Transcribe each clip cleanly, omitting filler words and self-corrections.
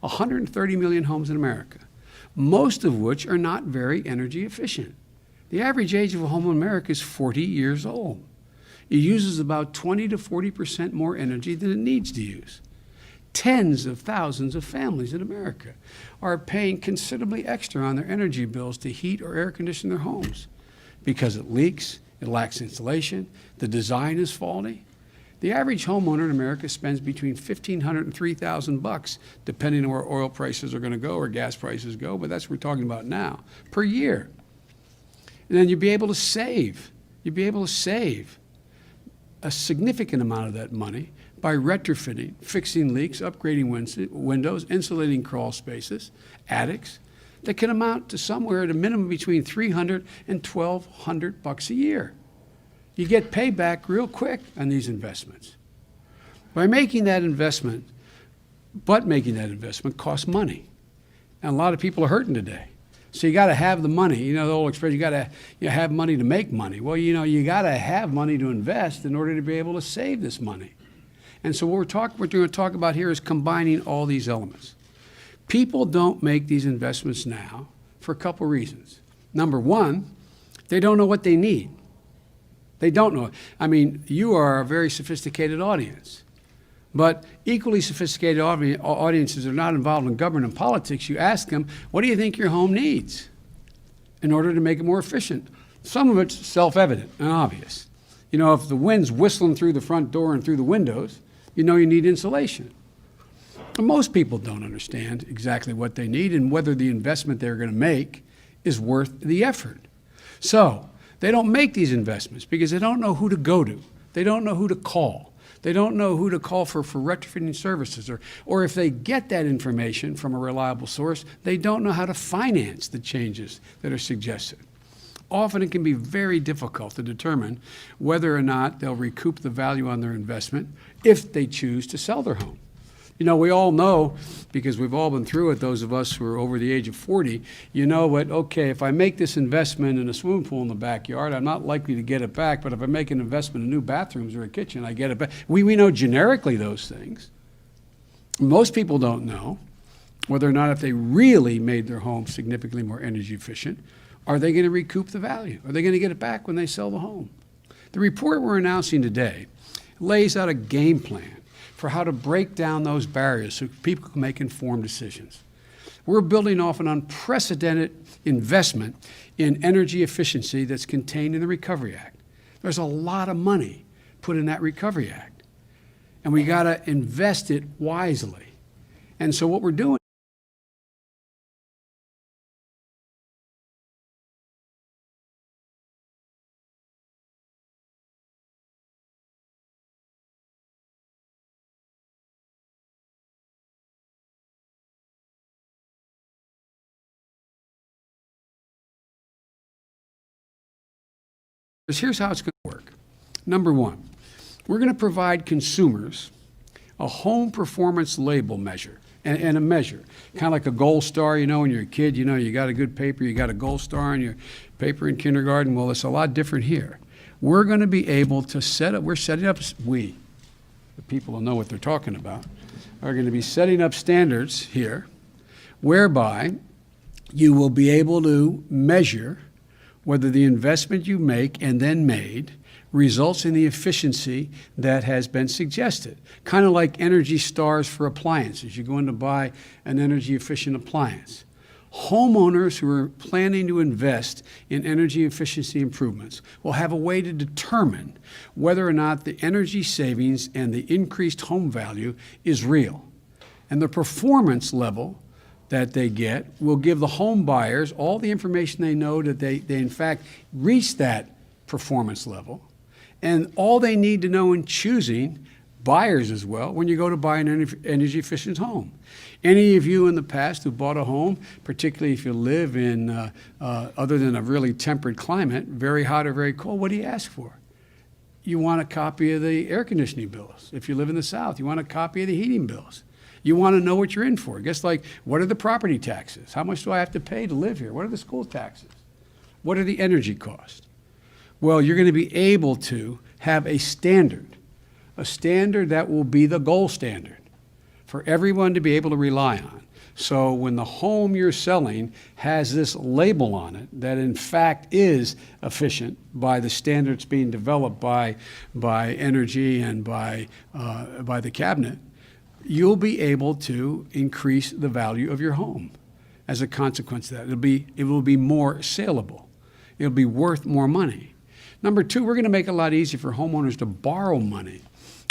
130 million homes in America, most of which are not very energy efficient. The average age of a home in America is 40 years old. It uses about 20 to 40% more energy than it needs to use. Tens of thousands of families in America are paying considerably extra on their energy bills to heat or air condition their homes because it leaks, it lacks insulation, the design is faulty. The average homeowner in America spends between $1,500 and $3,000, depending on where oil prices are going to go or gas prices go, but that's what we're talking about now, per year. And then you'd be able to save. You'd be able to save a significant amount of that money by retrofitting, fixing leaks, upgrading windows, insulating crawl spaces, attics, that can amount to somewhere at a minimum between $300 and $1,200 a year. You get payback real quick on these investments. By making that investment, making that investment costs money. And a lot of people are hurting today. So you got to have the money. You know the old expression, you got to have money to make money. Well, you got to have money to invest in order to be able to save this money. And so what we're going to talk about here is combining all these elements. People don't make these investments now for a couple reasons. Number one, they don't know what they need. They don't know. I mean, you are a very sophisticated audience. But equally sophisticated audiences are not involved in government and politics. You ask them, what do you think your home needs in order to make it more efficient? Some of it's self-evident and obvious. You know, if the wind's whistling through the front door and through the windows, you know you need insulation. And most people don't understand exactly what they need and whether the investment they're going to make is worth the effort. So they don't make these investments because they don't know who to go to. They don't know who to call. They don't know who to call for retrofitting services, or if they get that information from a reliable source, they don't know how to finance the changes that are suggested. Often it can be very difficult to determine whether or not they'll recoup the value on their investment if they choose to sell their home. You know, we all know, because we've all been through it, those of us who are over the age of 40, you know what, okay, if I make this investment in a swimming pool in the backyard, I'm not likely to get it back, but if I make an investment in new bathrooms or a kitchen, I get it back. We know generically those things. Most people don't know whether or not if they really made their home significantly more energy efficient, are they going to recoup the value? Are they going to get it back when they sell the home? The report we're announcing today lays out a game plan for how to break down those barriers so people can make informed decisions. We're building off an unprecedented investment in energy efficiency that's contained in the Recovery Act. There's a lot of money put in that Recovery Act, and we got to invest it wisely. And so what we're doing here's how it's going to work. Number one, we're going to provide consumers a home performance label measure and a measure, kind of like a gold star. You know, when you're a kid, you know, you got a good paper, you got a gold star on your paper in kindergarten. Well, it's a lot different here. We're going to be able to the people who know what they're talking about, are going to be setting up standards here whereby you will be able to measure whether the investment you make and then made results in the efficiency that has been suggested. Kind of like Energy Stars for appliances. You go in to buy an energy efficient appliance. Homeowners who are planning to invest in energy efficiency improvements will have a way to determine whether or not the energy savings and the increased home value is real. And the performance level that they get will give the home buyers all the information they know that they in fact reach that performance level, and all they need to know in choosing buyers as well when you go to buy an energy efficient home. Any of you in the past who bought a home, particularly if you live in other than a really temperate climate, very hot or very cold, what do you ask for? You want a copy of the air conditioning bills. If you live in the South, you want a copy of the heating bills. You want to know what you're in for. Just like, what are the property taxes? How much do I have to pay to live here? What are the school taxes? What are the energy costs? Well, you're going to be able to have a standard that will be the gold standard for everyone to be able to rely on. So when the home you're selling has this label on it that in fact is efficient by the standards being developed by energy and by the cabinet, you'll be able to increase the value of your home as a consequence of that. It will be more saleable. It'll be worth more money. Number two, we're going to make it a lot easier for homeowners to borrow money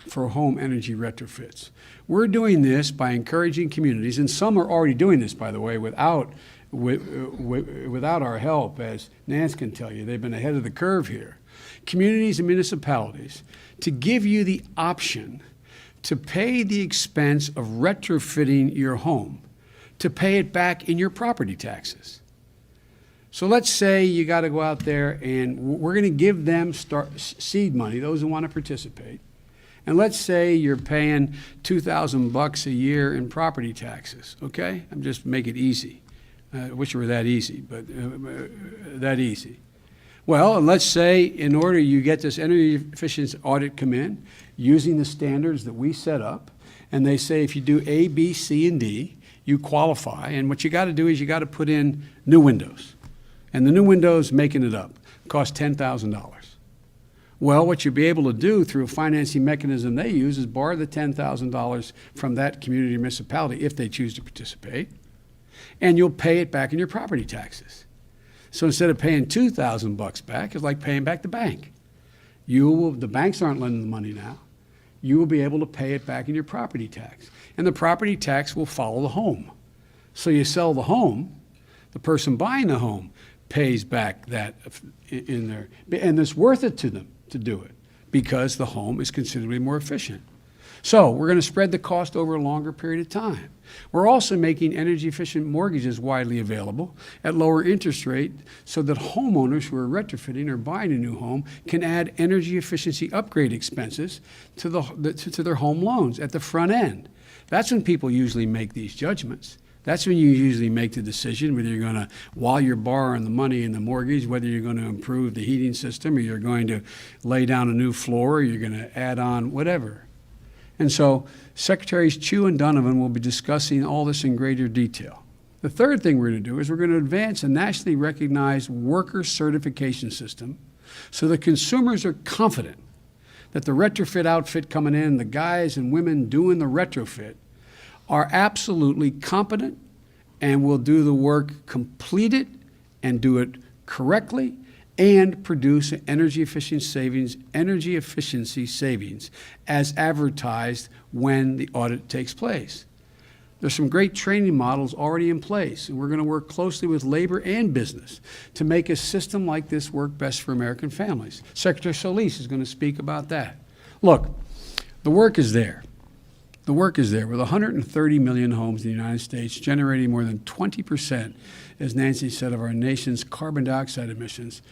for home energy retrofits. We're doing this by encouraging communities, and some are already doing this, by the way, without our help, as Nance can tell you. They've been ahead of the curve here. Communities and municipalities to give you the option to pay the expense of retrofitting your home, to pay it back in your property taxes. So let's say you got to go out there, and we're going to give them seed money, those who want to participate. And let's say you're paying $2,000 a year in property taxes, okay? I'm just make it easy. I wish it were that easy, but that easy. Well, and let's say in order you get this energy efficiency audit come in using the standards that we set up, and they say if you do A, B, C, and D, you qualify. And what you got to do is you got to put in new windows. And the new windows, making it up, cost $10,000. Well, what you'll be able to do through a financing mechanism they use is borrow the $10,000 from that community or municipality if they choose to participate, and you'll pay it back in your property taxes. So instead of paying $2,000 back, it's like paying back the bank. The banks aren't lending the money now. You will be able to pay it back in your property tax. And the property tax will follow the home. So you sell the home, the person buying the home pays back that in there. And it's worth it to them to do it because the home is considerably more efficient. So we're going to spread the cost over a longer period of time. We're also making energy efficient mortgages widely available at lower interest rate so that homeowners who are retrofitting or buying a new home can add energy efficiency upgrade expenses to their home loans at the front end. That's when people usually make these judgments. That's when you usually make the decision whether you're going to, while you're borrowing the money in the mortgage, whether you're going to improve the heating system or you're going to lay down a new floor or you're going to add on whatever. And so Secretaries Chu and Donovan will be discussing all this in greater detail. The third thing we're going to do is we're going to advance a nationally recognized worker certification system so that consumers are confident that the retrofit outfit coming in, the guys and women doing the retrofit, are absolutely competent and will do the work, complete it, and do it correctly, and produce energy efficiency savings as advertised when the audit takes place. There's some great training models already in place, and we're going to work closely with labor and business to make a system like this work best for American families. Secretary Solis is going to speak about that. Look, the work is there. The work is there with 130 million homes in the United States, generating more than 20%, as Nancy said, of our nation's carbon dioxide emissions.